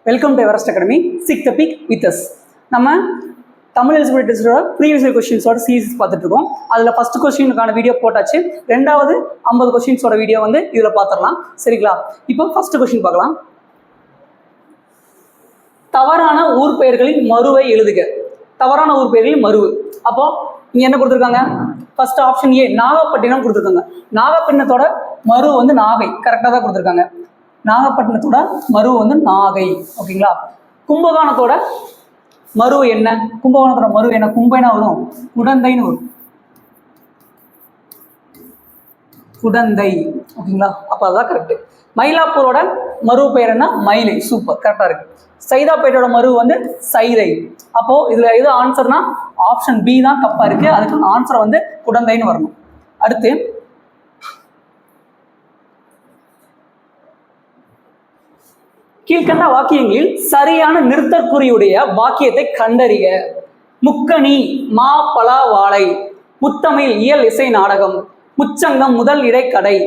Welcome to Everest academy. Seek the peak with us. நம்ம Tamil eligibility டெஸ்ட்டோட previous கொஸ்டின்ஸோட series பார்த்துட்டு இருக்கோம். அதில் ஃபர்ஸ்ட் கொஸ்டினுக்கான வீடியோ போட்டாச்சு. ரெண்டாவது 50 கொஸ்டின்ஸோட வீடியோ வந்து இதில் பார்த்துடலாம். சரிங்களா? இப்போ ஃபர்ஸ்ட் கொஸ்டின் பார்க்கலாம். தவறான ஊர் பெயர்களின் மருவை எழுதுக. தவறான ஊர் பெயர்களின் மருவு. அப்போ இங்க என்ன கொடுத்துருக்காங்க? ஃபர்ஸ்ட் ஆப்ஷன் ஏ நாகப்பட்டினம் கொடுத்துருக்காங்க. நாகப்பட்டினத்தோட மரு வந்து நாகை. கரெக்டாக தான் கொடுத்துருக்காங்க. நாகப்பட்டினத்தோட மரு வந்து நாகை. ஓகேங்களா? கும்பகோணத்தோட மரு என்ன? கும்பகோணத்தோட மரு என்ன? கும்பைனா வரும், குடந்தைன்னு வரும். குடந்தை. ஓகேங்களா? அப்போ அதுதான் கரெக்ட். மயிலாப்பூரோட மரு பெயர் என்ன? மயிலை. சூப்பர், கரெக்டா இருக்கு. சைதாப்பேட்டோட மரு வந்து சைதை. அப்போ இதுல எது ஆன்சர்னா ஆப்ஷன் பி தான் தப்பா இருக்கு. அதுக்கு ஆன்சர் வந்து குடந்தைன்னு வரணும். அடுத்து கீழ்கண்ட வாக்கியங்களில் சரியான நிறுத்தற்குறியுடைய வாக்கியத்தை கண்டறிக. முக்கணி மா பலா வாழை, முத்தமிழ் இயல் இசை நாடகம், முச்சங்கம் முதல் இடைக்கடை,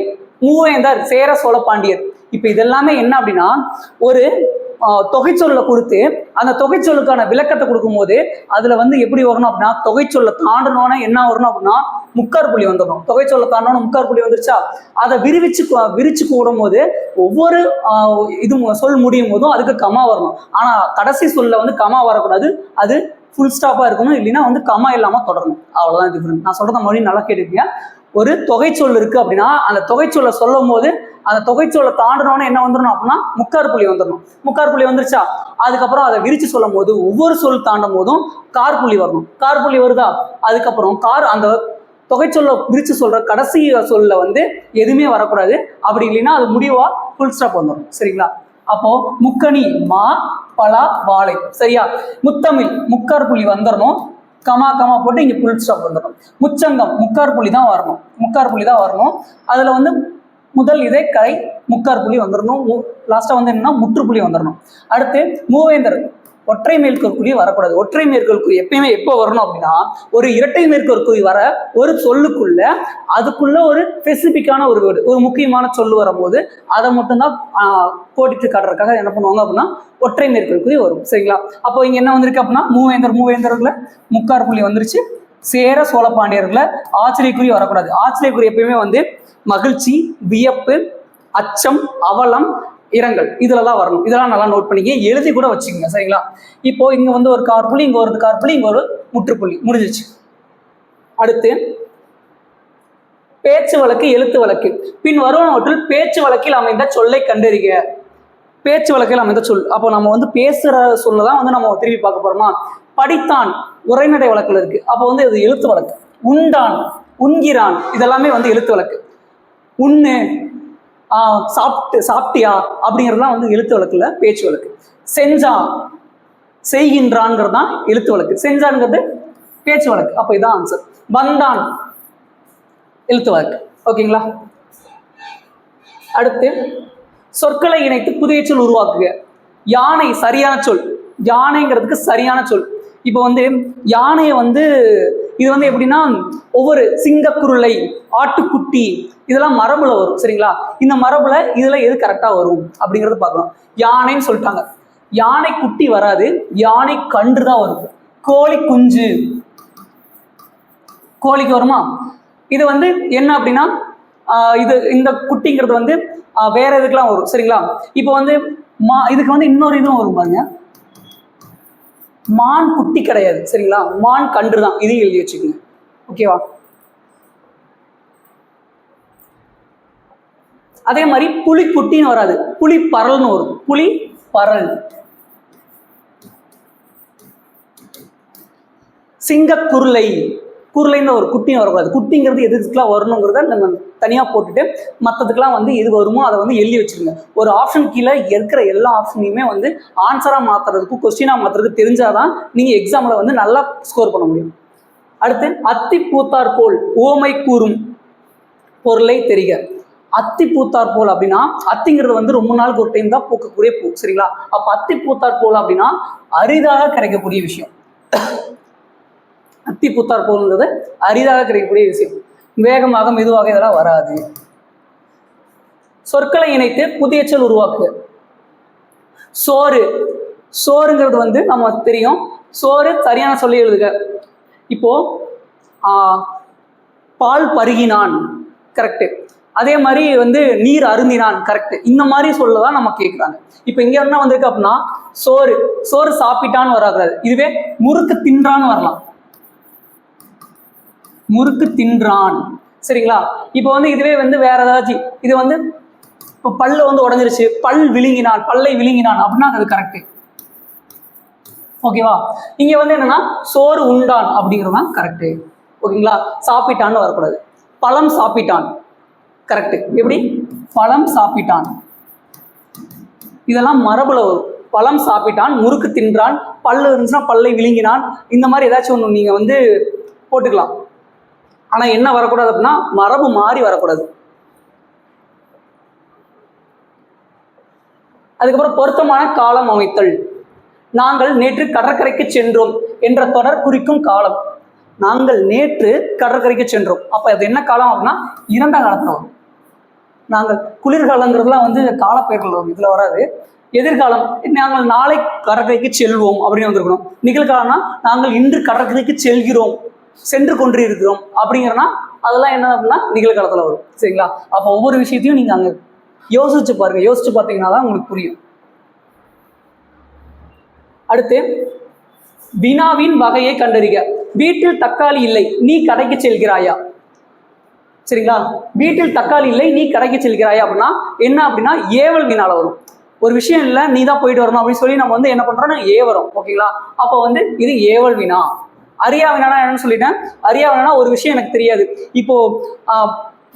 மூவேந்தர் சேர சோழ பாண்டியர். இப்போ இதெல்லாமே என்ன அப்படின்னா, ஒரு தொகைச்சொல்ல கொடுத்து அந்த தொகைச்சொல்லுக்கான விளக்கத்தை கொடுக்கும்போது அதுல வந்து எப்படி வரணும் அப்படின்னா, தொகைச்சொல்ல தாண்டனோன்னா என்ன வரணும் அப்படின்னா முக்கார் புள்ளி வந்துடணும். தொகைச்சொல்ல தாண்டணும் முக்கார் புள்ளி வந்துருச்சா, அதை விரிச்சு கூடும் போது ஒவ்வொரு இது சொல் முடியும் போதும் அதுக்கு கமா வரணும். ஆனா கடைசி சொல்ல வந்து கமா வரக்கூடாது. அது ஃபுல் ஸ்டாப்பா இருக்கணும். இல்லைன்னா வந்து கமா இல்லாம தொடரணும். அவ்வளவுதான் டிஃபரெண்ட். நான் சொல்றத மறுபடியும் நல்லா கேட்டுக்கீங்க. ஒரு தொகைச்சொல் இருக்கு அப்படின்னா அந்த தொகைச்சொல்லை சொல்லும் போது அந்த தொகைச்சொல்லை தாண்டனோன்னு என்ன வந்துடணும் அப்படின்னா முக்கார் புள்ளி வந்துடணும். முக்கார் புள்ளி வந்துருச்சா, அதுக்கப்புறம் அதை விரிச்சு சொல்லும் போது ஒவ்வொரு சொல் தாண்டும் போதும் கார் புள்ளி வரணும். கார் புள்ளி வருதா, அதுக்கப்புறம் அந்த தொகைச்சொல்லை விரிச்சு சொல்ற கடைசி சொல்ல வந்து எதுவுமே வரக்கூடாது. அப்படி இல்லைன்னா அது முடிவா ஃபுல் ஸ்டாப் வந்துடும். சரிங்களா? அப்போ முக்கணி மா பலா வாழை. சரியா? முத்தமிழ் முக்கார் புள்ளி வந்துடணும். கமா கமா போட்டு இங்க புல் ஸ்டாப் வந்துடும். முச்சங்கம் முக்கார் புள்ளி தான் வரணும். முக்கார் புள்ளி தான் வரணும். அதுல வந்து முதல் இதே கரை முக்கார் புள்ளி வந்துடணும். லாஸ்டா வந்து என்னன்னா முற்றுப்புள்ளி வந்துடணும். அடுத்து மூவேந்தர் ஒற்றை மேற்கோள் வரக்கூடாது. ஒற்றை மேற்கோள் எப்பயுமே எப்போ வரணும் அப்படின்னா, ஒரு இரட்டை மேற்கோள் வர ஒரு சொல்லுக்குள்ள அதுக்குள்ள ஒரு ஸ்பெசிபிக்கான ஒரு வேர்டு, ஒரு முக்கியமான சொல்லு வரும்போது அதை மட்டும்தான் போட்டிட்டு காட்டுறதுக்காக என்ன பண்ணுவாங்க அப்படின்னா ஒற்றை மேற்கோள் வரும். சரிங்களா? அப்போ இங்க என்ன வந்திருக்கு அப்படின்னா மூவேந்தர்ல முக்கார் புள்ளி வந்துருச்சு. சேர சோழ பாண்டியர்ல ஆச்சரியக்குறி வரக்கூடாது. ஆச்சரியக்குறி எப்பயுமே வந்து மகிழ்ச்சி, வியப்பு, அச்சம், அவலம், இரங்கல் இதுலதான் வரணும். இதெல்லாம் நல்லா நோட் பண்ணிக்க, எழுதி கூட வச்சுக்கோங்க. சரிங்களா? இப்போ இங்க வந்து ஒரு கார் புள்ளி, இங்க ஒரு கார் புள்ளி, இங்க ஒரு முற்றுப்புள்ளி முடிஞ்சிச்சு. அடுத்து பேச்சு வழக்கு, எழுத்து வழக்கு. பின் வருவனவற்றில் பேச்சு வழக்கில் அமைந்த சொல்லை கண்டறிக. பேச்சு வழக்கில் அமைந்த சொல். அப்போ நம்ம வந்து பேசுற சொல்லதான் வந்து நம்ம திருப்பி பார்க்க போறோமா. படித்தான் உரைநடை வழக்குல இருக்கு. அப்போ வந்து இது எழுத்து வழக்கு. உண்டான், உண்கிறான் இதெல்லாமே வந்து எழுத்து வழக்கு. உண்ணு, சாப்பிட்டியா அப்படிங்கிறதுலாம் வந்து எழுத்து வழக்குல பேச்சு வழக்கு. செஞ்சான், செய்கின்றான்ங்கிறது தான் எழுத்து வழக்கு. செஞ்சான்ங்கிறது பேச்சு வழக்கு. அப்போ இதான் ஆன்சர். வந்தான் எழுத்து வழக்கு. ஓகேங்களா? அடுத்து சொற்களை இணைத்து புதிய சொல் உருவாக்குக. யானை சரியான சொல். யானைங்கிறதுக்கு சரியான சொல். இப்போ வந்து யானையை வந்து இது வந்து எப்படின்னா ஒவ்வொரு சிங்கக்குருளை, ஆட்டுக்குட்டி இதெல்லாம் மரபுல வரும். சரிங்களா? இந்த மரபுல இதுல எது கரெக்டா வரும் அப்படிங்கறது பார்க்கணும். யானைன்னு சொல்லிட்டாங்க. யானை குட்டி வராது, யானை கன்று தான் வரும். கோழி குஞ்சு, கோழிக்கு வருமா? இது வந்து என்ன அப்படின்னா இது இந்த குட்டிங்கிறது வந்து வேற இதுக்கெல்லாம் வரும். சரிங்களா? இப்போ வந்து இதுக்கு வந்து இன்னொரு இதுவும் வரும் பாருங்க. மான் குட்டி கிடையாது. சரிங்களா? மான் கன்று தான். இதையும் எழுதி வச்சுக்கோங்க. ஓகேவா? அதே மாதிரி புலி குட்டின்னு வராது, புலி பரல்னு வரும். புலி பரல். சிங்கக்குருளை, குருளைன்னு ஒரு குட்டின்னு வரக்கூடாது. குட்டிங்கிறது எதுக்கெல்லாம் வரணுங்கிறத நம்ம தனியாக போட்டுட்டு மற்றதுக்கெல்லாம் வந்து எது வருமோ அதை வந்து எழுதி வச்சுருங்க. ஒரு ஆப்ஷன் கீழே இருக்கிற எல்லா ஆப்ஷனையுமே வந்து ஆன்சராக மாற்றுறதுக்கும் கொஸ்டினாக மாற்றுறதுக்கு தெரிஞ்சாதான் நீங்கள் எக்ஸாமில் வந்து நல்லா ஸ்கோர் பண்ண முடியும். அடுத்து அத்தி பூத்தார் போல் ஓமை கூறும் பொருளை தெரிக. அத்தி பூத்தார் போல் அப்படின்னா அத்திங்கிறது வந்து ரொம்ப நாளுக்கு ஒரு டைம் தான் பூக்கக்கூடிய பூ. சரிங்களா? அப்போ அத்தி பூத்தார் போல் அப்படின்னா அரிதாக கிடைக்கக்கூடிய விஷயம். அத்தி பூத்தார் போல்ங்கிறது அரிதாக கிடைக்கக்கூடிய விஷயம். வேகமாக மெதுவாக இதெல்லாம் வராது. சொற்களை இணைத்து புதிய சொல் உருவாக்கு. சோறு, சோறுங்கிறது வந்து நம்ம தெரியும். சோறு சரியான சொல்லி எழுதுக. இப்போ பால் பருகினான், கரெக்டு. அதே மாதிரி வந்து நீர் அருந்தினான், கரெக்டு. இந்த மாதிரி சொல்லதான் நம்ம கேட்குறாங்க. இப்போ இங்க என்ன வந்திருக்கு அப்படின்னா சோறு, சோறு சாப்பிட்டான்னு வரக்கூடாது. இதுவே முறுக்கு தின்றான்னு வரலாம், முறுக்கு தின்றான், சரிங்களா? இப்போ வந்து இதுவே வந்து வேற ஏதாச்சும், இது வந்து இப்போ பல்லு வந்து உடஞ்சிருச்சு, பல் விழுங்கினான், பல்லை விழுங்கினான் அப்படின்னா அது கரெக்டு. ஓகேவா? இங்க வந்து என்னன்னா சோறு உண்டான் அப்படிங்கிறது தான் கரெக்டு. ஓகேங்களா? சாப்பிட்டான்னு வரக்கூடாது. பழம் சாப்பிட்டான், கரெக்டு. எப்படி? பழம் சாப்பிட்டான், இதெல்லாம் மரபுல வரும். பழம் சாப்பிட்டான், முறுக்கு தின்றான், பல்லு இருந்துச்சுன்னா பல்லை விழுங்கினான், இந்த மாதிரி ஏதாச்சும் ஒன்று நீங்க வந்து போட்டுக்கலாம். ஆனா என்ன வரக்கூடாது அப்படின்னா மரபு மாறி வரக்கூடாது. அதுக்கப்புறம் பொருத்தமான காலம் அமைத்தல். நாங்கள் நேற்று கடற்கரைக்கு சென்றோம் என்ற தொடர் குறிக்கும் காலம். நாங்கள் நேற்று கடற்கரைக்கு சென்றோம், அப்ப அது என்ன காலம் அப்படின்னா இறந்த காலத்துல வரும். நாங்கள் குளிர்காலங்கிறதுலாம் வந்து காலப்பெயர்கள் வரும், இதுல வராது. எதிர்காலம் நாங்கள் நாளை கடற்கரைக்கு செல்வோம் அப்படின்னு வந்திருக்கணும். நிகழ்காலம்னா நாங்கள் இன்று கடற்கரைக்கு செல்கிறோம், சென்று கொண்டிருக்கிறோம் அப்படிங்கிறனா அதெல்லாம் என்ன அப்படின்னா நிகழ்காலத்துல வரும், சரிங்களா? அப்போ ஒவ்வொரு விஷயத்தையும் நீங்க அங்க யோசிச்சு பாருங்க. யோசிச்சு பார்த்தீங்கன்னா தான் உங்களுக்கு புரியும். அடுத்து வினாவின் வகையை கண்டறிக. வீட்டில் தக்காளி இல்லை, நீ கடைக்கு செல்கிறாயா? சரிங்களா? வீட்டில் தக்காளி இல்லை, நீ கடைக்கு செல்கிறாயா அப்படின்னா என்ன அப்படின்னா ஏவல் வினால வரும். ஒரு விஷயம் இல்லை, நீ தான் போயிட்டு வரணும் அப்படின்னு சொல்லி நம்ம வந்து என்ன பண்றோம்னா ஏவரும். ஓகேங்களா? அப்போ வந்து இது ஏவல் வினா. அறியா வினானா என்னன்னு சொல்லிட்டேன். அறியா வினானா ஒரு விஷயம் எனக்கு தெரியாது. இப்போ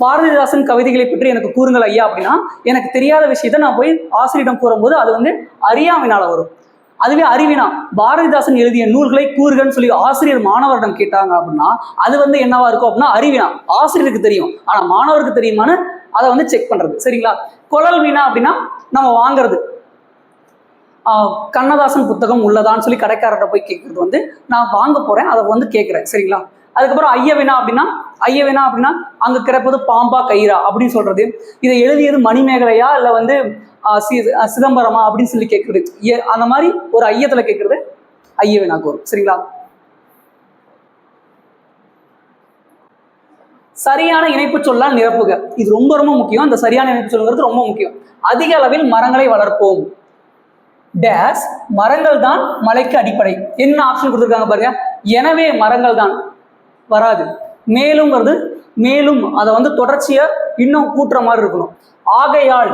பாரதிதாசன் கவிதைகளை பற்றி எனக்கு கூறுங்கள் ஐயா அப்படின்னா எனக்கு தெரியாத விஷயத்த நான் போய் ஆசிரியரிடம் கூறும்போது அது வந்து அறியா வினால வரும். அதுவே அறிவினா, பாரதிதாசன் எழுதிய நூல்களை கூறுகன்னு சொல்லி ஆசிரியர் மாணவரிடம் கேட்டாங்க அப்படின்னா அது வந்து என்னவா இருக்கும் அப்படின்னா அறிவினா. ஆசிரியருக்கு தெரியும், ஆனா மாணவருக்கு தெரியுமான்னு அதை வந்து செக் பண்றது, சரிங்களா? குழல் வினா அப்படின்னா நம்ம வாங்குறது. கண்ணதாசன் புத்தகம் உள்ளதான்னு சொல்லி கடைக்காரர்கிட்ட போய் கேட்கறது வந்து நான் வாங்க போறேன், அதை வந்து கேட்கிறேன், சரிங்களா? அதுக்கப்புறம் ஐயவினா அப்படின்னா அங்க கிடப்பது பாம்பா கயிறா அப்படின்னு சொல்றது. இதை எழுதியது மணிமேகலையா இல்ல வந்து சிதம்பரமா அப்படின்னு சொல்லி கேட்கறது. அந்த மாதிரி ஒரு ஐயத்துல கேட்கறது ஐயவினாக்கு வரும், சரிங்களா? சரியான இணைப்பு சொல்லால் நிரப்புக. இது ரொம்ப ரொம்ப முக்கியம். இந்த சரியான இணைப்பு சொல்லுங்கிறது ரொம்ப முக்கியம். அதிக அளவில் மரங்களை வளர்ப்போம். டேஸ் மரங்கள் தான் மலைக்கு அடிப்படை. என்ன ஆப்ஷன் கொடுத்துருக்காங்க பாருங்க. எனவே மரங்கள் தான் வராது. மேலும் வருது, மேலும் அதை வந்து தொடர்ச்சியா இன்னும் கூட்டுற மாதிரி இருக்கணும். ஆகையால்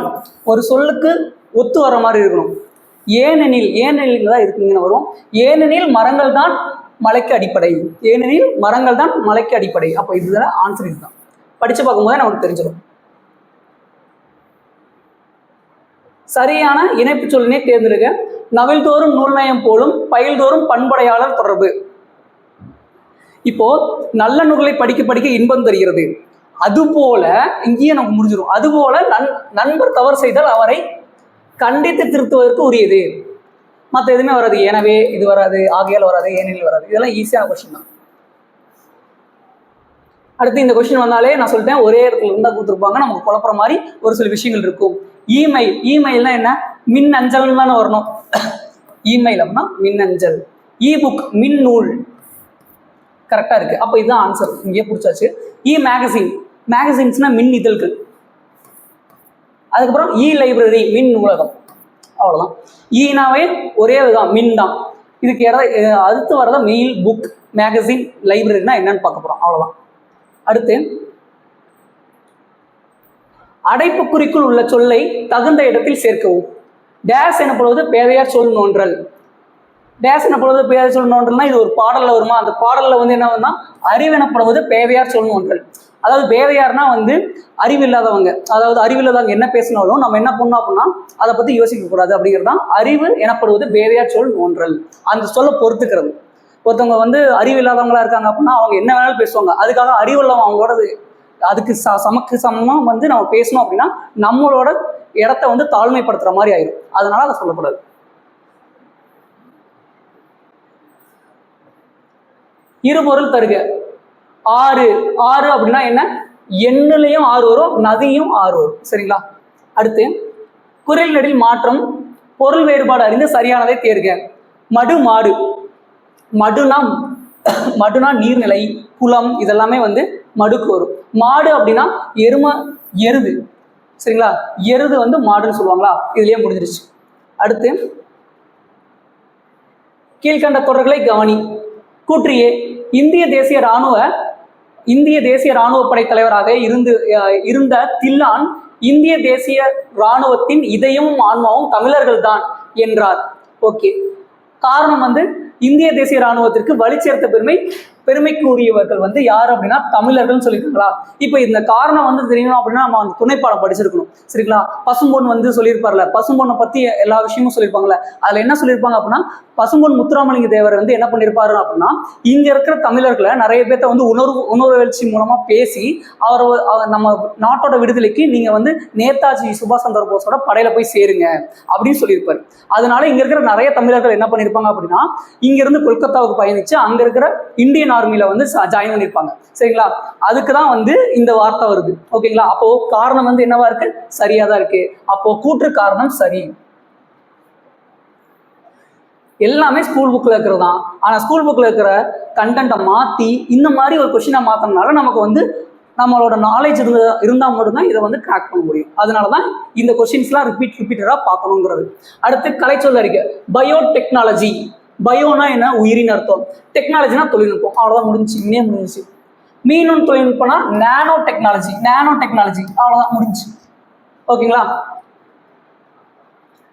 ஒரு சொல்லுக்கு ஒத்து வர மாதிரி இருக்கணும். ஏனெனில், ஏனெனில் தான் இருக்குங்கன்னு வரும். ஏனெனில் மரங்கள் தான் மலைக்கு அடிப்படை, ஏனெனில் மரங்கள் தான் மலைக்கு அடிப்படை. அப்போ இதுதான் ஆன்சர். இதுதான் படிச்சு பார்க்கும்போது நமக்கு தெரிஞ்சிடும். சரியான இணைப்பு சொல்லினை தேர்ந்தெடுக்க. நவில்தோறும் நூல்நயம் போலும் பயில்தோறும் பண்படையாளர் தொடர்பு. இப்போ நல்ல நூல்களை படிக்க படிக்க இன்பம் தருகிறது, அதுபோல இங்கேயே நமக்கு முடிஞ்சிடும். அதுபோல நண்பர் தவறு செய்தால் அவரை கண்டித்து திருத்துவதற்கு உரியது. மற்ற எதுவுமே வராது. எனவே இது வராது, ஆகையால் வராது, ஏனெனில் வராது. இதெல்லாம் ஈஸியான கொஸ்டின் தான். அடுத்து இந்த கொஸ்டின் வந்தாலே நான் சொல்லிட்டேன் ஒரே இடத்துல இருந்தா கொடுத்துருப்பாங்க, நமக்கு குழப்புற மாதிரி ஒரு சில விஷயங்கள் இருக்கும். இமெயில், இமெயில்னா என்ன? மின் அஞ்சல் தானே வரணும். இமெயில் அப்படின்னா மின் அஞ்சல். இ புக் மின் நூல், கரெக்டா இருக்கு. அப்போ இதுதான் ஆன்சர், இங்கே பிடிச்சாச்சு. இ மேகசின், மேகசின்ஸ்னா மின் இதழ்கள். அதுக்கப்புறம் இ லைப்ரரி மின் நூலகம், அவ்வளோதான். ஈனாவே ஒரே இதுதான், மின் தான். இதுக்கு அடுத்து வரதா மெயில், புக், மேகசின், லைப்ரரினா என்னன்னு பார்க்க போறோம், அவ்வளோதான். அடுத்து அடைப்புக்குறிக்குள் உள்ள சொல்லை தகுந்த இடத்தில் சேர்க்கவும். டேஸ் எனப்படுவது பேதையார் சொல் நோன்றல். டேஸ் எனப்படுவது பேதையார் சொல் நோன்றல்னா இது ஒரு பாடல்ல வருமா? அந்த பாடல்ல வந்து என்ன வரும்னா அறிவெனப்படுவது பேதையார் சொல் நோன்றல். அதாவது பேதையார்னா வந்து அறிவில்லாதவங்க, அதாவது அறிவில்லாதவங்க என்ன பேசினாலும் நம்ம என்ன பண்ணோம் அப்படின்னா அதை பத்தி யோசிக்க கூடாது அப்படிங்கிறது தான் அறிவு எனப்படுவது பேதையார் சொல் நோன்றல். அந்த சொல்லை பொறுத்துக்கிறது. ஒருத்தவங்க வந்து அறிவு இல்லாதவங்களா இருக்காங்க அப்படின்னா அவங்க என்ன வேணாலும் பேசுவாங்க. அதுக்காக அறிவுள்ளவங்க அவங்களோட அதுக்கு சமக்கு சமமா வந்து நம்ம பேசணும் அப்படின்னா நம்மளோட இடத்த வந்து தாழ்மைப்படுத்துற மாதிரி ஆயிடும். அதனால அதை சொல்லக்கூடாது. இருபொருள் தருக. ஆறு, ஆறு அப்படின்னா என்ன? எண்ணுலையும் ஆறு வரும், நதியும் ஆறு வரும், சரிங்களா? அடுத்து குரல் நெடில் மாற்றம் பொருள் வேறுபாடு அறிந்து சரியானதை தேர்க. மடு மாடு, மடுனா மடுனா நீர்நிலை, குளம், இதெல்லாமே வந்து மடுக்கு வரும். மாடு அப்படின்னா எருது, சரிங்களா? எருது வந்து மாடுன்னு சொல்லுவாங்களா? இதுலயே முடிஞ்சிருச்சு. அடுத்து கீழ்கண்ட தொடர்களை கவனி. கூற்றியே இந்திய தேசிய இராணுவ படை தலைவராக இருந்த தில்லான் இந்திய தேசிய இராணுவத்தின் இதயமும் ஆன்மாவும் தமிழர்கள் தான் என்றார். ஓகே, காரணம் வந்து இந்திய தேசிய இராணுவத்திற்கு வலி சேர்த்த பெருமைக்கு உரியவர்கள் வந்து யார் அப்படின்னா தமிழர்கள் சொல்லியிருக்காங்களா? இப்போ இந்த காரணம் வந்து தெரியணும் அப்படின்னா நம்ம அந்த துணைப்பாடம் படிச்சிருக்கணும், சரிங்களா? பசும்பொன் வந்து சொல்லியிருப்பார்ல, பசும்பொன்னை பத்தி எல்லா விஷயமும் சொல்லியிருப்பாங்கல்ல. அதுல என்ன சொல்லியிருப்பாங்க அப்படின்னா, பசும்பொன் முத்துராமலிங்க தேவர் வந்து என்ன பண்ணியிருப்பாரு அப்படின்னா, இங்க இருக்கிற தமிழர்களை நிறைய பேர்த்த வந்து உணர்வு எழுச்சி மூலமா பேசி நம்ம நாட்டோட விடுதலைக்கு நீங்க வந்து நேதாஜி சுபாஷ் சந்திர போஸோட படையில போய் சேருங்க அப்படின்னு சொல்லியிருப்பாரு. அதனால இங்க இருக்கிற நிறைய தமிழர்கள் என்ன பண்ணியிருப்பாங்க அப்படின்னா, இங்க இருந்து கொல்கத்தாவுக்கு பயணிச்சு அங்க இருக்கிற இந்தியன் ஆர்மில வந்து ஜாயின் பண்ணிருப்பாங்க, சரிங்களா? அதுக்குதான் வந்து இந்த வார்த்தை வருது, ஓகேங்களா? அப்போ காரணம் வந்து என்னவா இருக்கு? சரியா தான் இருக்கு. அப்போ கூற்று காரணம் சரி. எல்லாமே ஸ்கூல் புக்ல இருக்கிறது தான். ஆனா ஸ்கூல் புக்ல இருக்கிற கண்டென்ட்டை மாத்தி இந்த மாதிரி ஒரு கொஸ்டினா மாத்தினால நமக்கு வந்து நம்மளோட நாலேஜ் இருந்தா மட்டும்தான் இதை வந்து கிராக் பண்ண முடியும். அதனாலதான் இந்த கொஸ்டின்ஸ்லாம் ரிப்பீட்டடா பார்க்கணுங்கிறது. அடுத்து கலைச்சொல் அறிக்கை. பயோடெக்னாலஜி, பயோனா என்ன? உயிரின் அர்த்தம். டெக்னாலஜினா தொழில்நுட்பம். அவ்வளவுதான், முடிஞ்சிச்சு. மீனும் தொழில்நுட்பம்னா நானோ டெக்னாலஜி, அவ்வளவுதான், முடிஞ்சு. ஓகேங்களா?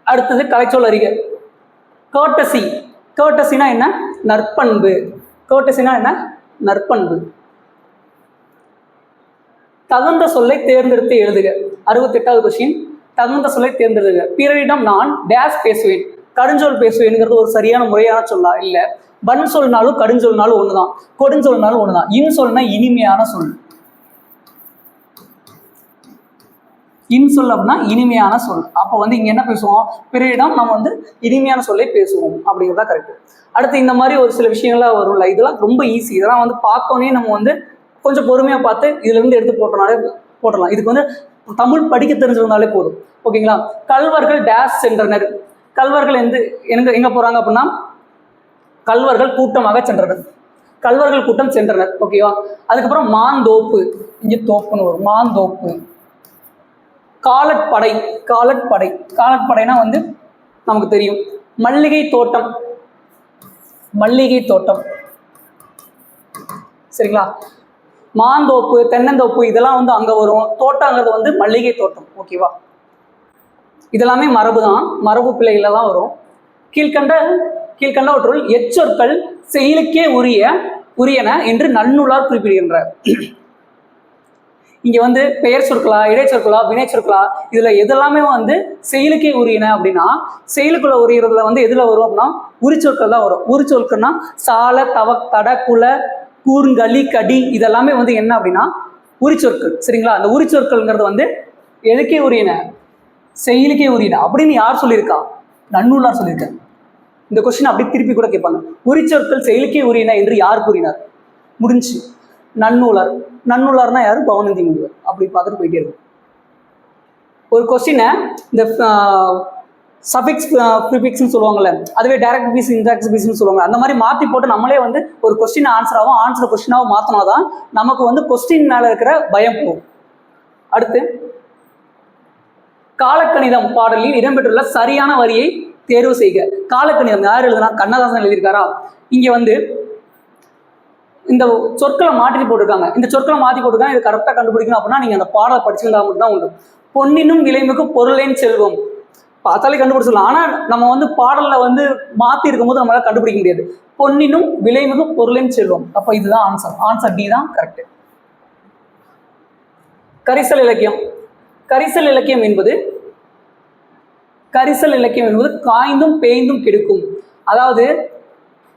அடுத்தது கலைச்சொல் அறிக்கை. கர்ட்டசினா என்ன? நற்பண்பு. தகுந்த சொல்லை தேர்ந்தெடுத்து எழுதுக. 68வது கொஸ்டின். தகுந்த சொல்லை தேர்ந்தெடுங்க. பிறரிடம் நான் டேஷ் பேசுவேன், கடுஞ்சொல் பேசுவேன்ங்கிறது ஒரு சரியான முறையான சொல்லா? இல்ல. வன் சொல்னாலும் கடுஞ்சொல்னாலும் ஒண்ணுதான், கொடுஞ்சொல்னாலும் ஒண்ணுதான். இன் சொல்னா இனிமையான சொல். இன் சொல் அப்படின்னா இனிமையான சொல். அப்போ வந்து இங்க என்ன பேசுவோம்? பிறரிடம் நம்ம வந்து இனிமையான சொல்லை பேசுவோம் அப்படிங்கிறதா கரெக்ட். அடுத்து இந்த மாதிரி ஒரு சில விஷயங்கள்லாம் வரும்ல, இதெல்லாம் ரொம்ப ஈஸி. இதெல்லாம் வந்து பார்த்தோன்னே நம்ம வந்து கொஞ்சம் பொறுமையா பார்த்து இதுல இருந்து எடுத்து போட்டலாம். இதுக்கு வந்து தமிழ் படிக்க தெரிஞ்சிருந்தாலே போதும், ஓகேங்களா? கல்வர்கள் டேஷ் சென்றனர். கல்வர்கள் எங்க போறாங்க அப்படின்னா, கல்வர்கள் கூட்டமாக சென்றனர், கல்வர்கள் கூட்டம் சென்றனர், ஓகேவா? அதுக்கப்புறம் மாந்தோப்பு, இங்க தோப்புன்னு வரும், மாந்தோப்பு. காலட்படைனா வந்து நமக்கு தெரியும், மல்லிகை தோட்டம், சரிங்களா? மாந்தோப்பு, தென்னந்தோப்பு இதெல்லாம் வந்து அங்க வரும். தோட்டங்கிறது வந்து மல்லிகை தோட்டம், ஓகேவா? இதெல்லாமே மரபுதான், மரபு பிள்ளைகள தான் வரும். கீழ்கண்டவற்றுள் எச்சொற்கள் செயலுக்கே உரியன என்று நன்னூலார் குறிப்பிடுகின்றார். இங்க வந்து பெயர் சொற்களா, இடைச்சொற்களா, வினை சொற்களா, இதுல எதெல்லாமே வந்து செயலுக்கே உரியன அப்படின்னா, செயலுக்குள்ள உரியறதுல வந்து எதுல வரும் அப்படின்னா உரிச்சொற்கள் தான் வரும். உரிச்சொற்கள்னா சால, தவ, தட, குல, கூர்ங்கலி, கடி இதெல்லாமே வந்து என்ன அப்படின்னா உரிச்சொற்கள், சரிங்களா? அந்த உரிச்சொற்கள்ங்கிறது வந்து எதுக்கே உரியன? செயலுக்கே உரியன அப்படின்னு யார் சொல்லியிருக்கா? நன்னூலார் சொல்லியிருக்காரு. இந்த கொஸ்டின் அப்படி திருப்பி கூட கேட்பாங்க. உரிச்சொற்கள் செயலுக்கே உரியன என்று யார் கூறினார்? முடிஞ்சு. நன்னூலார்னா யாரு? பவனந்தி முனிவர். அப்படி பார்த்துட்டு போயிட்டே இருக்கும். ஒரு கொஸ்டினை இந்த சஃபிக்ஸ் ப்ரிஃபிக்ஸ்னு சொல்லுவாங்கல்ல, அதுவே டைரக்ட் பீஸ் இன்டைரக்ட் பீஸ்னு சொல்லுவாங்க. அந்த மாதிரி மாற்றி போட்டு நம்மளே வந்து ஒரு கொஸ்டின் ஆன்சர் கொஸ்டினாகவும் மாற்றினாதான் நமக்கு வந்து கொஸ்டின் மேலே இருக்கிற பயம் போகும். அடுத்து காலக்கணிதம் பாடலில் இடம்பெற்றுள்ள சரியான வரியை தேர்வு செய்க. காலக்கணிதம் யார் எழுதுனா? கண்ணதாசன் எழுதியிருக்காரா? இங்க வந்து இந்த சொற்களை மாற்றி போட்டிருக்காங்க. இந்த சொற்களை மாற்றி போட்டிருக்காங்க. இது கரெக்டாக கண்டுபிடிக்கணும் அப்படின்னா நீங்க அந்த பாடலை படிச்சிருந்தா மட்டும் தான் உண்டு. பொன்னினும் விலைமிகு பொருளேன் செல்வம் பார்த்தாலே கண்டுபிடிச்சிடலாம். ஆனா நம்ம வந்து பாடல்ல வந்து மாத்தி இருக்கும் போது நம்மளால கண்டுபிடிக்க முடியாது. பொன்னினும் விலைமிகு பொருளேன் செல்வம். அப்ப இதுதான் ஆன்சர் டி தான் கரெக்ட். கரிசல் இலக்கியம் என்பது காய்ந்தும் பேய்ந்தும் கெடுக்கும். அதாவது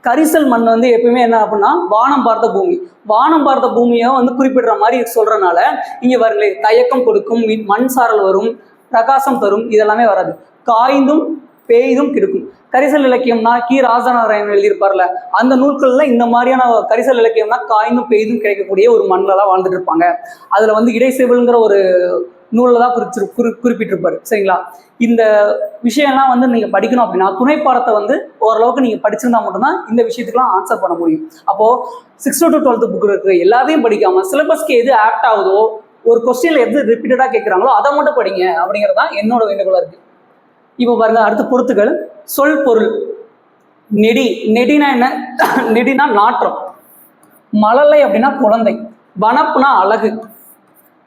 கரிசல் மண் வந்து எப்பயுமே என்ன அப்படின்னா வானம் பார்த்த பூமியை வந்து குறிப்பிடுற மாதிரி சொல்றதுனால இங்க வரல தயக்கம் கொடுக்கும், மண் சாரல் வரும், பிரகாசம் தரும், இதெல்லாமே வராது. காய்ந்தும் பேய்தும் கெடுக்கும். கரிசல் இலக்கியம்னா ராஜநாராயணன் எழுதியிருப்பார்ல, அந்த நூல்கள்ல இந்த மாதிரியான கரிசல் இலக்கியம்னா காய்ந்தும் பெய்தும் கிடைக்கக்கூடிய ஒரு மண்ணில் தான் வாழ்ந்துட்டு இருப்பாங்க. அதுல வந்து இடைசெவல்ங்கிற ஒரு நூலில் தான் குறிப்பிட்டிருப்பாரு. சரிங்களா? இந்த விஷயம்லாம் வந்து நீங்கள் படிக்கணும் அப்படின்னா துணைப்பாடத்தை வந்து ஓரளவுக்கு நீங்கள் படிச்சிருந்தா மட்டும்தான் இந்த விஷயத்துக்குலாம் ஆன்சர் பண்ண முடியும். அப்போது 6th to 12th புக் இருக்கிற எல்லாத்தையும் படிக்காமல் சிலபஸ்க்கு எது ஆப்ட் ஆகுதோ, ஒரு கொஸ்டின்ல எது ரிப்பீட்டடாக கேட்குறாங்களோ அதை மட்டும் படிங்க அப்படிங்கிறது தான் என்னோட வேண்டுகோளாக இருக்குது. இப்போ பாருங்க, அடுத்த பொறுத்துக்கள். சொல் பொருள். நெடி. நெடினா என்ன? நெடினா நாற்றம். மழலை அப்படின்னா குழந்தை. வனப்புனா அழகு.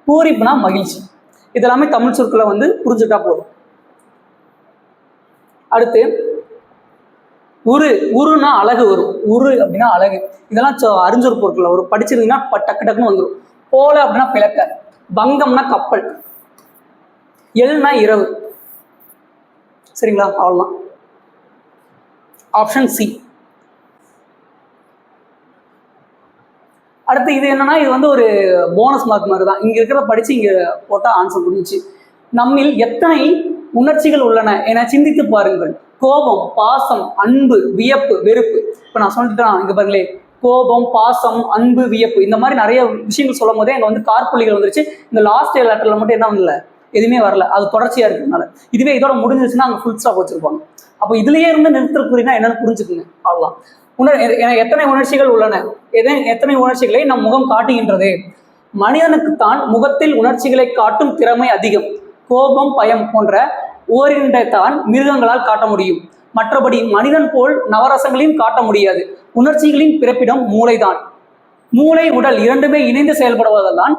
பூரிப்புனா மகிழ்ச்சி. இதெல்லாமே தமிழ் சொற்களை வந்து புரிஞ்சுட்டா போதும். அடுத்து உரு. உருனா அழகு வரும். உரு அப்படின்னா அழகு. இதெல்லாம் அறிஞ்சொரு பொருட்கள் வரும். படிச்சிருந்தீங்கன்னா டக்கு டக்குன்னு வந்துடும். போல அப்படின்னா பிளக்க. பங்கம்னா கப்பல். எல்னா இரவு. சரிங்களா? அவ்வளோதான். Option C. அடுத்து இது என்னன்னா, இது வந்து ஒரு போனஸ் மார்க் மாதிரி தான். இங்க இருக்கிறத படிச்சு இங்க போட்டா ஆன்சர் முடிஞ்சிச்சு. நம்மில் எத்தனை உணர்ச்சிகள் உள்ளன என சிந்தித்து பாருங்கள். கோபம், பாசம், அன்பு, வியப்பு, வெறுப்பு. இப்போ நான் சொல்லிட்டேன், இங்க பாருங்களே, கோபம், பாசம், அன்பு, வியப்பு, இந்த மாதிரி நிறைய விஷயங்கள் சொல்லும் போதே அங்கே வந்து கார்புள்ளிகள் வந்துருச்சு. இந்த லாஸ்ட் லெட்டர்ல மட்டும் என்ன வரல, எதுவுமே வரல. அது தொடர்ச்சியா இருக்கிறதுனால. இதுவே இதோட முடிஞ்சிருச்சுன்னா அங்கே ஃபுல் ஸ்டாப் வச்சிருப்பாங்க. அப்போ இதுலயே இருந்து நிறுத்தற்குறினா என்னன்னு புரிஞ்சுக்குங்க. அவ்வளோதான். எத்தனை உணர்ச்சிகள் உள்ளன, எத்தனை உணர்ச்சிகளை நம் முகம் காட்டுகின்றது. மனிதனுக்குத்தான் முகத்தில் உணர்ச்சிகளை காட்டும் திறமை அதிகம். கோபம், பயம் போன்ற ஓரிரண்டை தான் மிருகங்களால் காட்ட முடியும். மற்றபடி மனிதன் போல் நவரசங்களையும் காட்ட முடியாது. உணர்ச்சிகளின் பிறப்பிடம் மூளைதான். மூளை, உடல் இரண்டுமே இணைந்து செயல்படுவதால்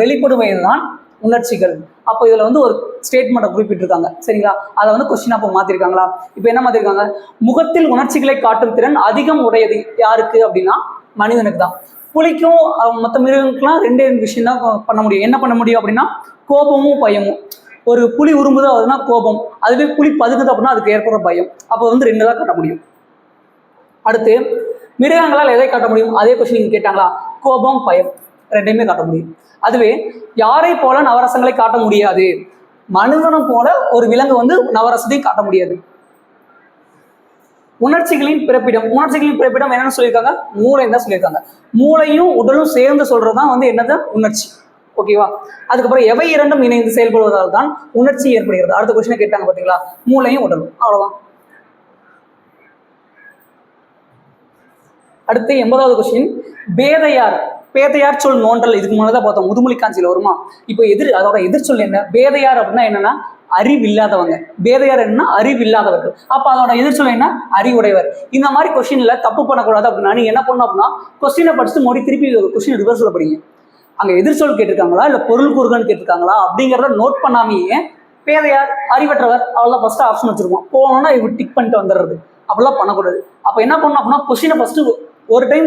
வெளிப்படுவதுதான் உணர்ச்சிகள். அப்போ இதுல வந்து ஒரு ஸ்டேட்மெண்ட்டை குறிப்பிட்டிருக்காங்க. சரிங்களா? அதை வந்து கொஸ்டினா இப்போ மாத்திருக்காங்களா? இப்போ என்ன மாத்திருக்காங்க? முகத்தில் உணர்ச்சிகளை காட்டும் திறன் அதிகம் உடையது யாருக்கு அப்படின்னா மனிதனுக்கு தான். புலிக்கும் மற்ற மிருகங்களுக்குலாம் ரெண்டே விஷயம் தான் பண்ண முடியும். என்ன பண்ண முடியும் அப்படின்னா கோபமும் பயமும். ஒரு புலி உருமுது அதுனா கோபம், அதுவே புலி பதுக்குது அப்படின்னா அதுக்கு ஏற்படுற பயம். அப்போ வந்து ரெண்டு தான் காட்ட முடியும். அடுத்து மிருகங்களால் எதை காட்ட முடியும்? அதே கொஸ்டின் நீங்க கேட்டாங்களா? கோபம், பயம் ரெண்டையுமே காட்ட முடியும். அதுவே யாரை போல நவரசங்களை காட்ட முடியாது. மனிதனும் போல ஒரு விலங்கு வந்து நவரசத்தையும் காட்ட முடியாது. உணர்ச்சிகளின் பிறப்பிடம் என்னன்னு சொல்லியிருக்காங்க? மூளைன்னு தான் சொல்லியிருக்காங்க. மூளையும் உடலும் சேர்ந்து சொல்றதுதான் வந்து என்னது? உணர்ச்சி. ஓகேவா? அதுக்கப்புறம் எவை இரண்டும் இணைந்து செயல்படுவதால் தான் உணர்ச்சி ஏற்படுகிறது. அடுத்த கொஸ்டினை கேட்டாங்க பாத்தீங்களா? மூளையும் உடலும். அவ்வளவுதான். அடுத்து 80வது கொஸ்டின். பேதையார். பேதையார் சொல் நோன்றல். இதுக்கு முன்னதான் பார்த்தோம், முதுமொழி காஞ்சியில வருமா? இப்போ அதோட எதிர்ச்சொல் என்ன? பேதையார் அப்படின்னா என்னன்னா அறிவில்லாதவங்க. பேதையார் என்னன்னா அறிவில்லாதவர்கள். அப்ப அதோட எதிர்ச்சொல் என்ன? அறிவுடையவர். இந்த மாதிரி கொஸ்டின்ல தப்பு பண்ணக்கூடாது அப்படின்னா நீங்க என்ன பண்ணணும் அப்படின்னா கொஸ்டினை படிச்சுட்டு மறுபடியும் திருப்பி கொஸ்டின் ரிவர்ஸ்ல படிங்க. அங்க எதிர்ச்சொல் கேட்டிருக்காங்களா இல்ல பொருள் கூறுகள்னு கேட்டிருக்காங்களா அப்படிங்கிறத நோட் பண்ணாமையே பேதையார், அறிவற்றவர், அவ்வளோ ஃபர்ஸ்ட் ஆப்ஷன் வச்சிருக்கோம். போனோம்னா இவ டிக் பண்ணிட்டு வந்துடுறது. அப்படிலாம் பண்ணக்கூடாது. அப்ப என்ன பண்ணணும் அப்படின்னா கொஸ்டினை ஃபர்ஸ்ட் ஒரு டைம்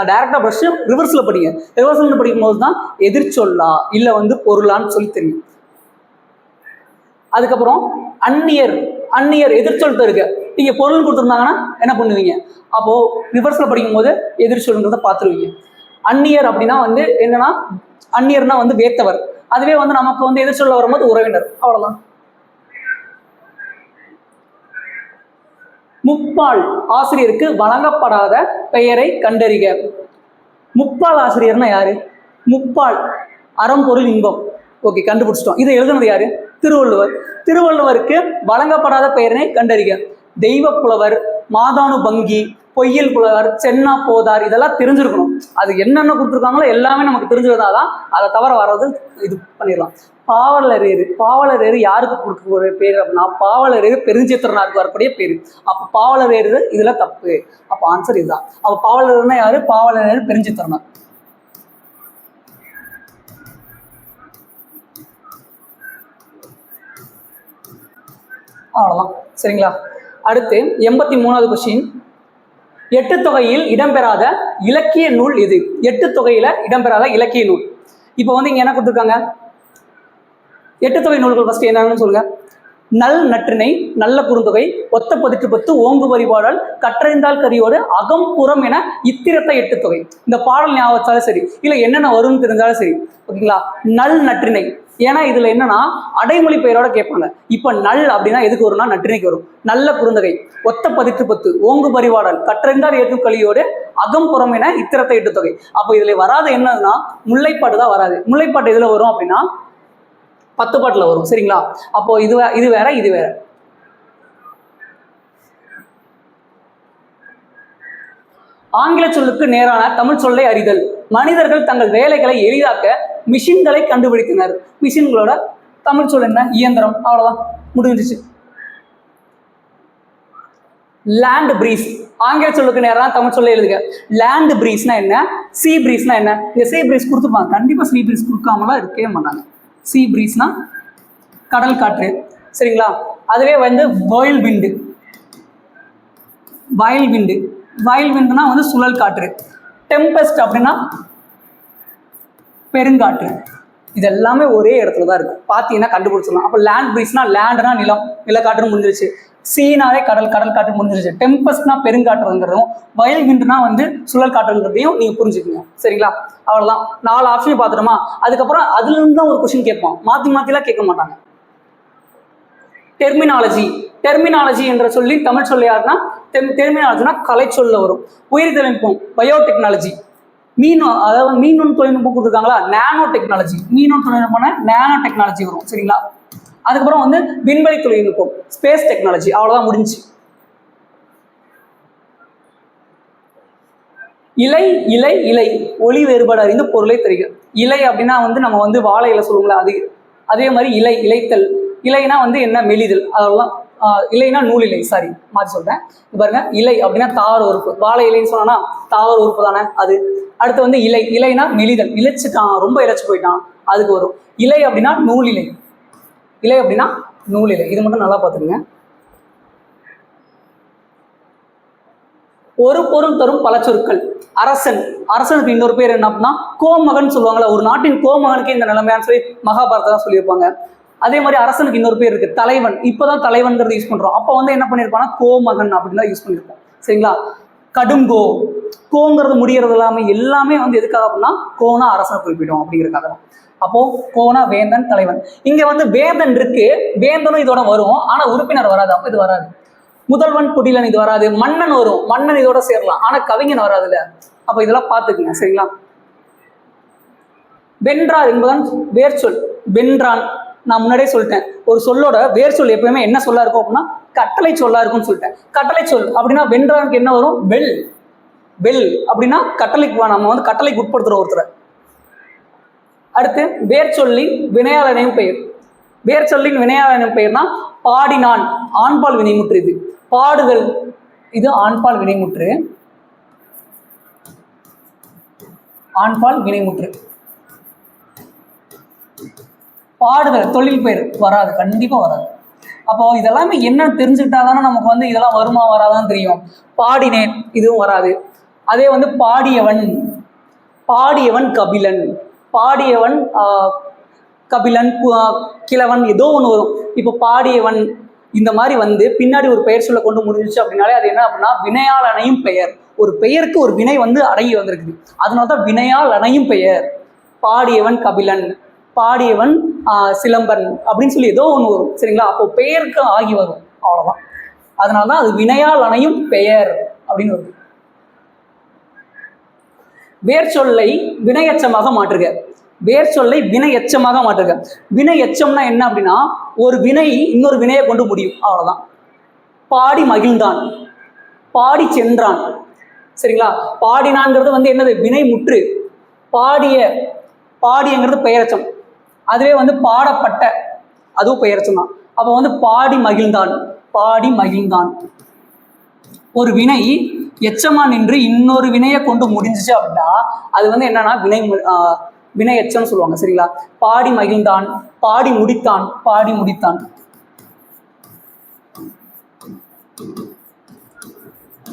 டைரக்டா படிச்சு ரிவர்ஸ்ல படிங்க. ரிவர்ஸ்ல படிக்கும் போது தான் எதிர்ச்சொல்லா இல்ல வந்து பொருளான்னு சொல்லி தெரியும். அதுக்கப்புறம் அந்நியர் எதிர்ச்சொல் தருக. நீங்க பொருள் கொடுத்துருந்தாங்கன்னா என்ன பண்ணுவீங்க? அப்போ ரிவர்ஸ்ல படிக்கும் போது எதிர்ச்சொல்ன்றதை பார்த்துருவீங்க. அந்நியர் அப்படின்னா வந்து என்னன்னா, அந்நியர்னா வந்து வேத்தவர். அதுவே வந்து நமக்கு வந்து எதிர்ச்சொல்ல வரும்போது உறவினர். அவ்வளவுதான். முப்பால் ஆசிரியருக்கு வழங்கப்படாத பெயரை கண்டறிக. முப்பால் ஆசிரியர்னா யாரு? முப்பால் அறம், பொருள், இன்பம். ஓகே, கண்டுபிடிச்சிட்டோம். இதை எழுதுனது யாரு? திருவள்ளுவர். திருவள்ளுவருக்கு வழங்கப்படாத பெயரை கண்டறிக. தெய்வ புலவர், மாதானு பங்கி, பொய்யல் புலவர், சென்னா போதார், இதெல்லாம் தெரிஞ்சிருக்கணும். அது என்னென்ன கொடுத்துருக்காங்களோ எல்லாமே நமக்கு தெரிஞ்சிருந்தாதான் அதை தவிர வர்றது இது பண்ணிடலாம். பாவலரேறு யாருக்கு கொடுக்க பேரு அப்படின்னா பாவலரேறு பெருஞ்சித்திரனாருக்கு வரக்கூடிய பேரு. அப்ப பாவலரேறு இதுல தப்பு. அப்ப ஆன்சர் இதுதான். அப்ப பாவலர்னா யாரு? பாவலரேறு பெருஞ்சித்திரனார். அவ்வளவுதான். சரிங்களா? அடுத்து 83வது கொஸ்டின். எட்டு தொகையில் இடம்பெறாத இலக்கிய நூல் எது? எட்டு தொகையில இடம்பெறாத இலக்கிய நூல். இப்போ வந்து இங்க என்ன கொடுத்துருக்காங்க? எட்டு தொகை நூல்கள் ஃபர்ஸ்ட் என்னன்னு சொல்லுங்க. நல் நற்றிணை, நல்ல குறுந்தொகை, ஒத்த பதிற்று பத்து, ஓங்கு வரிபாடல், கற்றறிந்தால் கரியோடு, அகம் புறம் என இத்திரத்த எட்டு தொகை. இந்த பாடல் ஞாபகத்தாலும் சரி, இல்ல என்னென்ன வரும்னு தெரிஞ்சாலும் சரி. ஓகேங்களா? நல் நற்றிணை ஏன்னா இதுல என்னன்னா அடைமொழி பெயரோட கேட்பாங்க. இப்ப நல் அப்படின்னா எதுக்கு வரும்னா நற்றிணைக்கு வரும். நல்ல குறுந்தகை, ஒத்த பதிற்று பத்து, ஓங்கு பரிவாடல், கற்றறிந்தார் ஏற்று கலியோடு, அகம் புறம் என இத்திரத்தை எட்டு தொகை. அப்போ இதுல வராது என்னன்னா முல்லைப்பாட்டு தான் வராது. முல்லைப்பாட்டு எதுல வரும் அப்படின்னா 10 பாட்டுல வரும். சரிங்களா? அப்போ இது வேற இது வேற. ஆங்கில சொல்லுக்கு நேரான தமிழ் சொல்லை அறிதல். மனிதர்கள் தங்கள் வேலைகளை எளிதாக்க மிஷின்களை கண்டுபிடித்தனர். மிஷின்களோட தமிழ் சொல் என்ன? இயந்திரம். அவ்வளவுதான், முடிஞ்சிச்சு. Land breeze. ஆங்கில சொல்லுக்கு நேரான தமிழ் சொல்லை எழுதுக. லேண்ட் பிரீஸ்னா என்ன? சீ பிரீஸ்னா என்ன? இந்த சீ பிரீஸ் கொடுத்துப்பாங்க, கண்டிப்பா சீ பிரீஸ் கொடுக்காமலாம் இருக்கவே மாட்டாங்க. சீ பிரீஸ்னா கடல் காற்று. சரிங்களா? அதுவே வந்து வயல் விண்டு. வயல் விண்டு, வயல் விண்டுனா வந்து சுழல் காற்று. டெம்பஸ்ட் அப்படின்னா பெருங்காற்று. இது எல்லாமே ஒரே இடத்துல தான் இருக்கு. பார்த்தீங்கன்னா கண்டுபிடிச்சிடலாம். அப்போ லேண்ட் பிரீஸ்னா லேண்ட்னா நிலம், நிலக்காற்று முடிஞ்சிருச்சு. சீனாலே கடல், கடல் காற்று முடிஞ்சிருச்சு. டெம்பஸ்ட்னா பெருங்காற்றுங்கிறதும், வயல் விண்டுனா வந்து சுழல் காற்றுங்கிறதையும் நீங்க புரிஞ்சுக்கோங்க. சரிங்களா? அவ்வளவுதான். 4 ஆப்ஷன் பார்த்துட்டோமா? அதுக்கப்புறம் அதுல இருந்து தான் ஒரு கொஸ்டின் கேட்பான். மாத்தி மாத்திலாம் கேட்க மாட்டாங்க. டெர்மினாலஜி. டெர்மினாலஜி என்ற சொல்லி தமிழ் சொல்ல யாருன்னா டெர்மினாலஜினா கலை சொல்ல வரும். உயிர் தொழில்நுட்பம், பயோடெக்னாலஜி. அதாவது மீன் தொழில்நுட்பம் கொடுத்துருக்காங்களா, நானோ டெக்னாலஜி. மீன் தொழில்நுட்பம் நானோ டெக்னாலஜி வரும். சரிங்களா? அதுக்கப்புறம் வந்து விண்வெளி தொழில்நுட்பம், ஸ்பேஸ் டெக்னாலஜி. அவ்வளவுதான், முடிஞ்சு. இலை இலை இலை ஒளி வேறுபாடு அறிந்து பொருளை தருக. இலை அப்படின்னா வந்து நம்ம வந்து வாழை இலை சொல்லுவோம்ல, அது. அதே மாதிரி இலை, இலைத்தல். இலைனா வந்து என்ன? மெலிதல். அதெல்லாம் இலைனா நூல் இலை. சாரி, மாற்றி சொல்றேன். பாருங்க, இலை அப்படின்னா தாவர உறுப்பு. வாழை இலைன்னு சொன்னா தாவர உறுப்பு தானே அது. அடுத்து வந்து இலை, இலைனா மெலிதல், இழைச்சிட்டான், ரொம்ப இழைச்சு போயிட்டான், அதுக்கு வரும். இலை அப்படின்னா நூல் இலை. இலை அப்படின்னா நூல் இலை. இது மட்டும் நல்லா பார்த்துக்கங்க. ஒரு பொருள் தரும் பல சொற்கள். அரசன். அரசனுக்கு இன்னொரு பேர் என்ன அப்படின்னா கோமகன் சொல்லுவாங்களா. ஒரு நாட்டின் கோமகனுக்கு இந்த நிலைமையான்னு சொல்லி மகாபாரதம் சொல்லியிருப்பாங்க. அதே மாதிரி அரசனுக்கு இன்னொரு பேர் இருக்கு, தலைவன். இப்பதான் தலைவன்கிறது யூஸ் பண்றோம். அப்ப வந்து என்ன பண்ணிருப்பாங்கன்னா கோமகன் அப்படின்னு தான் யூஸ் பண்ணிருப்போம். சரிங்களா? கடுங்கோ. கோங்கிறது முடிகிறது எல்லாமே வந்து எதுக்காக அப்படின்னா கோனா அரசனை குறிப்பிடும் அப்படிங்கிறதுக்காக தான். அப்போ கோனா வேந்தன், தலைவன். இங்க வந்து வேந்தன் இருக்கு, வேந்தனும் இதோட வரும், ஆனா உறுப்பினர் வராது. அப்ப இது வராது. முதல்வன், குடிலன் இது வராது. மன்னன் வரும், மன்னன் இதோட சேரலாம், ஆனா கவிஞன் வராதுல்ல. அப்ப இதெல்லாம் பார்த்துக்குங்க. சரிங்களா? வென்றார் என்பதான் வேர் சொல். வென்றான், நான் முன்னாடியே சொல்லிட்டேன். ஒரு சொல்லோட வேர் சொல் எப்பயுமே என்ன சொல்லா இருக்கும் அப்படின்னா கட்டளை சொல்லா இருக்கும்னு சொல்லிட்டேன். கட்டளை சொல் அப்படின்னா வென்றானுக்கு என்ன வரும்? வெல். வெல் அப்படின்னா கட்டளைக்கு, நம்ம வந்து கட்டளைக்கு உட்படுத்துற ஒருத்தரை. அடுத்து வேர் சொல்லின் வினையாளனையும் பெயர். வேர் சொல்லின் வினையாளனையும் பெயர்னா பாடினான், ஆண்பால் வினைமுற்று. இது பாடுதல், இது ஆண்பால் வினைமுற்று. ஆண்பால் வினைமுற்று. பாடுதல் தொழில் பெயர் வராது, கண்டிப்பா வராது. அப்போ இதெல்லாமே என்ன தெரிஞ்சுக்கிட்டாதானே நமக்கு வந்து இதெல்லாம் வருமா வராதான்னு தெரியும். பாடினேன், இதுவும் வராது. அதே வந்து பாடியவன், பாடியவன் கபிலன், பாடியவன் கபிலன், கிழவன், ஏதோ ஒன்று வரும். இப்போ பாடியவன் இந்த மாதிரி வந்து பின்னாடி ஒரு பெயர் சொல்ல கொண்டு முடிஞ்சிச்சு அப்படின்னாலே அது என்ன அப்படின்னா வினையால் அணையும் பெயர். ஒரு பெயருக்கு ஒரு வினை வந்து அடங்கி வந்திருக்குது, அதனாலதான் வினையால் அணையும் பெயர். பாடியவன் கபிலன், பாடியவன் சிலம்பன் அப்படின்னு சொல்லி ஏதோ ஒன்று வரும். சரிங்களா? அப்போ பெயருக்கு ஆகி வரும், அவ்வளவுதான். அதனாலதான் அது வினையால் அணையும் பெயர் அப்படின்னு வருது. வேர் சொல்லை வினையச்சமாக மாற்றுக. வேர் சொல்லை வினை எச்சமாக மாற்றுக. வினை எச்சம்னா என்ன அப்படின்னா ஒரு வினை இன்னொரு வினையை கொண்டு முடியும், அவ்வளவுதான். பாடி மகிழ்ந்தான், பாடி சென்றான். சரிங்களா? பாடினான்ங்கிறது வந்து என்னது? வினை முற்று. பாடிய, பாடியங்கிறது பெயரச்சம். அதுவே வந்து பாடப்பட்ட, அதுவும் பெயரச்சம் தான். அப்போ வந்து பாடி மகிழ்ந்தான், பாடி மகிழ்ந்தான். ஒரு வினை எச்சமா நின்று இன்னொரு வினையை கொண்டு முடிஞ்சிச்சு அப்படின்னா அது வந்து என்னன்னா வினை எச்சம்னு சொல்லுவாங்க. சரிங்களா? பாடி மகிழ்ந்தான், பாடி முடித்தான், பாடி முடித்தான்.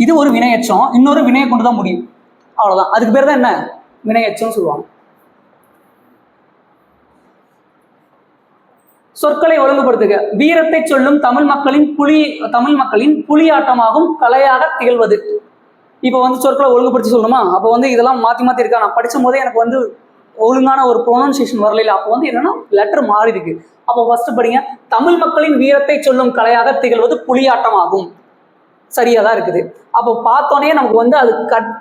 இது ஒரு வினை எச்சம், இன்னொரு வினையை கொண்டுதான் முடியும், அவ்வளவுதான். அதுக்கு பேர் தான் என்ன? வினை எச்சம்னு சொல்லுவாங்க. சொற்களை ஒழுங்குபடுத்துக. வீரத்தை சொல்லும் தமிழ் மக்களின் புலியாட்டமாகும் கலையாக திகழ்வது. இப்போ வந்து சொற்களை ஒழுங்குபடுத்தி சொல்லணுமா? அப்போ வந்து இதெல்லாம் மாற்றி மாற்றி இருக்கா? நான் படிச்சும் போதே எனக்கு வந்து ஒழுங்கான ஒரு ப்ரொனன்சியேஷன் வரல. அப்போ வந்து என்னன்னா லெட்டர் மாறி இருக்கு. அப்போ ஃபர்ஸ்ட் படிங்க. தமிழ் மக்களின் வீரத்தை சொல்லும் கலையாக திகழ்வது புலியாட்டம் ஆகும். சரியா தான் இருக்குது. அப்போ பார்த்தோன்னே நமக்கு வந்து அது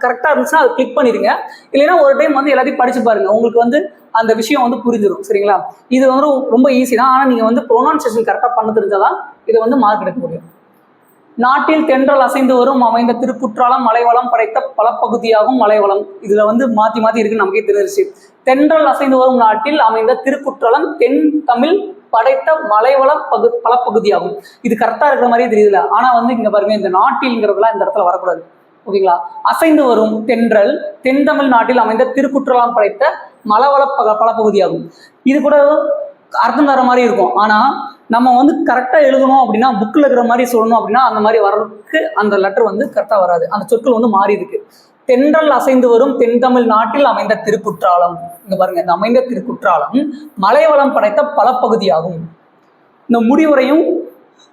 கரெக்டாக இருந்துச்சுன்னா அது கிளிக் பண்ணிடுங்க. இல்லைன்னா ஒரு டைம் வந்து எல்லாத்தையும் படிச்சு பாருங்க, உங்களுக்கு வந்து அந்த விஷயம் வந்து புரிஞ்சிடும். சரிங்களா? இது வந்து ரொம்ப ஈஸி தான். ஆனால் நீங்கள் வந்து ப்ரொனன்சியேஷன் கரெக்டாக பண்ண தெரிஞ்சாதான் இதை வந்து மார்க் எடுக்க முடியும். நாட்டில் தென்றல் அசைந்து வரும் அமைந்த திருக்குற்றாலம் மலைவளம் படைத்த பலப்பகுதியாகும் மலைவளம். இதுல வந்து மாத்தி மாத்தி இருக்குன்னு நமக்கே தெரிஞ்சிருச்சு. தென்றல் அசைந்து வரும் நாட்டில் அமைந்த திருக்குற்றாலம் தென் தமிழ் படைத்த மலைவளம் பலப்பகுதியாகும். இது கரெக்டா இருக்கிற மாதிரியே தெரியுதுல. ஆனா வந்து இங்க பாருங்க, இந்த நாட்டில்ங்கிறதுலாம் இந்த இடத்துல வரக்கூடாது. ஓகேங்களா? அசைந்து வரும் தென்றல் தென் தமிழ் நாட்டில் அமைந்த திருக்குற்றாலம் படைத்த மலைவள பலப்பகுதியாகும். இது கூட அர்த்தம் தர மாதிரி இருக்கும். ஆனா நம்ம வந்து கரெக்டா எழுதணும் அப்படின்னா, புக்கில் இருக்கிற மாதிரி சொல்லணும் அப்படின்னா அந்த மாதிரி வர்றதுக்கு அந்த லெட்டர் வந்து கரெக்டா வராது. அந்த சொற்கள் வந்து மாறி இருக்கு. தென்றல் அசைந்து வரும் தென் தமிழ் நாட்டில் அமைந்த திருக்குற்றாலம். இங்க பாருங்க, இந்த அமைந்த திருக்குற்றாலம் மலைவளம் படைத்த பலப்பகுதியாகும். இந்த முடிவுரையும்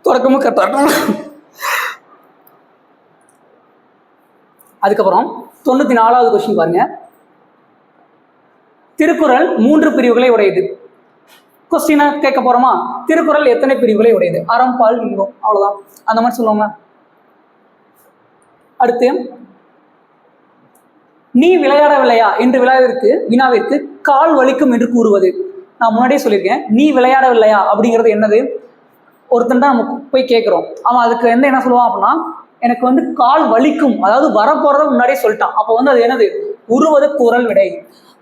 தொடக்கமும் கரெக்டா. அதுக்கப்புறம் 94வது கொஸ்டின் பாருங்க. திருக்குறள் 3 பிரிவுகளை உடையது. கொஸ்டினை கேட்க போறோமா? திருக்குறள் எத்தனை பிரிவுகளை உடையது? அறம் பால் இன்பம், அவ்வளவுதான். அந்த மாதிரி சொல்லுவாங்க. அடுத்து, நீ விளையாடவில்லையா என்று வினாவிற்கு கால் வலிக்கும் என்று கூறுவது. நான் முன்னாடியே சொல்லியிருக்கேன். நீ விளையாடவில்லையா அப்படிங்கிறது என்னது? ஒருத்தன் தான் நம்ம போய் கேட்கிறோம். அவன் அதுக்கு என்ன சொல்லுவான் அப்படின்னா, எனக்கு வந்து கால் வலிக்கும், அதாவது வரப்போறத முன்னாடியே சொல்லிட்டான். அப்போ வந்து அது என்னது? உருவது குறள் விடை.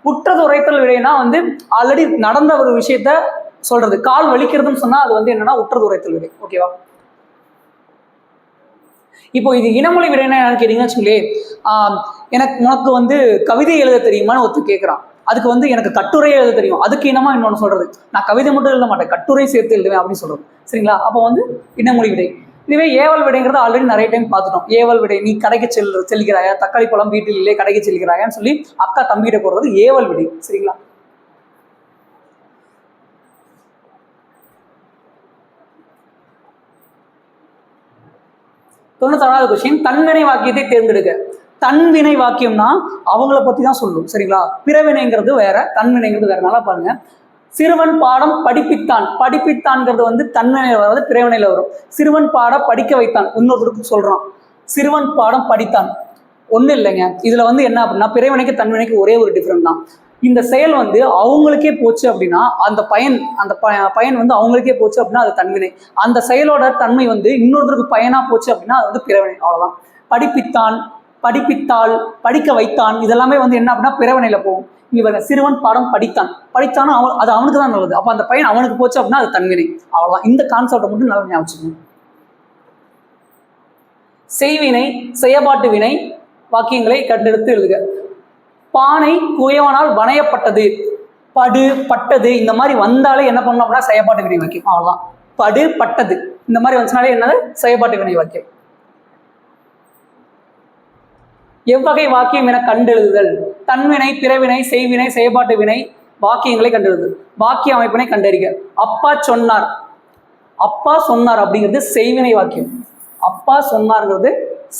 உற்றது உரைத்தல் விடைனா வந்து ஆல்ரெடி நடந்த ஒரு விஷயத்த சொல்றது. கால் வலிக்கிறதுன்னு சொன்னா அது வந்து என்னன்னா உற்றது உரைத்தல் விடை. ஓகேவா? இப்போ இது இனமொழி விடைனா என்னன்னு கேட்டீங்கன்னு வச்சுங்களே, உனக்கு வந்து கவிதை எழுத தெரியுமான்னு ஒருத்தர் கேட்கிறான். அதுக்கு வந்து எனக்கு கட்டுரை எழுத தெரியும். அதுக்கு இனமா இன்னொன்னு சொல்றது, நான் கவிதை மட்டும் எழுத மாட்டேன், கட்டுரை சேர்த்து எழுதுவேன் அப்படின்னு சொல்றது. சரிங்களா? அப்போ வந்து இனமொழி விடை. இதுவே ஏவல் விடைங்கிறது ஆல்ரெடி நிறைய டைம் பார்த்துட்டோம். ஏவல் விடை, நீ கடைக்கு செல்கிறாயா, தக்காளி பழம் வீட்டில் இல்லை கடைக்கு செல்கிறாயான்னு சொல்லி அக்கா தம்பிகிட்ட போடுறது ஏவல் விடை. சரிங்களா? தொண்ணூத்தாறாவது கொஸ்டின், தன்வினை வாக்கியத்தை தேர்ந்தெடுக்க. தன்வினை வாக்கியம்னா அவங்கள பத்தி தான் சொல்லும். சரிங்களா? பிறவினைங்கிறது வேற, தன்வினைங்கிறது வேற. நல்லா பாருங்க. சிறுவன் பாடம் படிப்பித்தான். படிப்பித்தான்ங்கிறது வந்து தன்வினையில வராது, பிறவினையில வரும். சிறுவன் பாட படிக்க வைத்தான், இன்னொருத்தருக்கு சொல்றான். சிறுவன் பாடம் படித்தான். ஒன்றும் இல்லைங்க. இதுல வந்து என்ன அப்படின்னா, பிறவினைக்கு தன்வினைக்கு ஒரே ஒரு டிஃபரெண்ட் தான். இந்த செயல் வந்து அவங்களுக்கே போச்சு அப்படின்னா, அந்த பயன் வந்து அவங்களுக்கே போச்சு அப்படின்னா அது தன்வினை. அந்த செயலோட தன்மை வந்து இன்னொருத்தருக்கு பயனா போச்சு அப்படின்னா அது வந்து பிறவினை. அவ்வளவுதான். படிப்பித்தான், படிப்பித்தாள், படிக்க வைத்தான், இதெல்லாமே வந்து என்ன அப்படின்னா பிறவினையில போகும். இவர் சிறுவன் பாடம் படித்தானா அது அவனுக்கு தான் நல்லது. அப்ப அந்த பையன் அவனுக்கு போச்சு அப்படின்னா அது தன்வினை. அவ்வளவுதான். இந்த கான்செப்டை மட்டும் நல்லா ஞாபகம் வச்சுக்கணும். செய்வினை செயற்பாட்டு வினை வாக்கியங்களை கண்டெடுத்து எழுதுக. பானை குயவனால் வணையப்பட்டது. படு பட்டது இந்த மாதிரி வந்தாலே என்ன பண்ணணும் அப்படின்னா செயற்பாட்டு வினை வாக்கியம். அவ்வளவுதான். படு பட்டது இந்த மாதிரி வந்துச்சுனாலே என்னது? செயற்பாட்டு வினை வாக்கியம். எவ்வகை வாக்கியம் என கண்டெழுதுதல். தன்வினை, பிறவினை, செய்வினை, செயற்பாட்டு வினை வாக்கியங்களை கண்டெழுது. வாக்கிய அமைப்பினை கண்டறிக. அப்பா சொன்னார். அப்பா சொன்னார் அப்படிங்கிறது செய்வினை வாக்கியம். அப்பா சொன்னார்ங்கிறது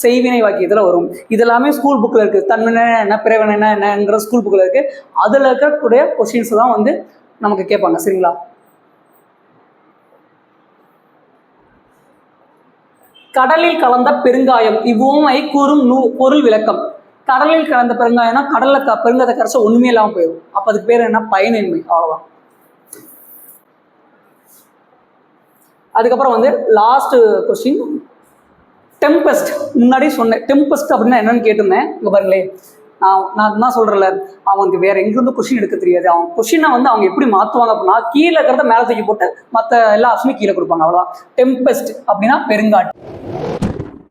செய்வினை வாக்கியத்துல வரும். இதெல்லாமே ஸ்கூல் புக்ல இருக்கு. தன்வினை என்ன, பிறவினை என்னங்கிற ஸ்கூல் புக்ல இருக்கு. அதுல இருக்கக்கூடிய கொஸ்டின்ஸ் தான் வந்து நமக்கு கேட்பாங்க. சரிங்களா? கடலில் கலந்த பெருங்காயம். இவ்வுவமை கூறும் பொருள் விளக்கம். கடலில் கலந்த பெருங்காயம்னா கடல்ல பெருங்காயத்தை கரைச்சா ஒண்ணுமே இல்லாம போயிடும். அப்ப அதுக்கு பேர் என்ன? பயனின்மை. அவ்வளவுதான். அதுக்கப்புறம் வந்து லாஸ்ட் கொஸ்டின், டெம்பஸ்ட். முன்னாடி சொன்னேன் டெம்பஸ்ட் அப்படின்னா என்னன்னு கேட்டிருந்தேன். இங்க பாருங்களேன், நான் என்ன சொல்றேன்ல, அவனுக்கு வேற எங்கிருந்து கொஸ்டின் எடுக்க தெரியாது. அவங்க கொஸ்டினை வந்து அவங்க எப்படி மாற்றுவாங்க அப்படின்னா, கீழே இருக்கிறத மேலே தூக்கி போட்டு மற்ற எல்லா ஆப்ஷனும் கீழே கொடுப்பாங்க. அவ்வளோதான். டெம்பஸ்ட் அப்படின்னா பெருங்காற்று.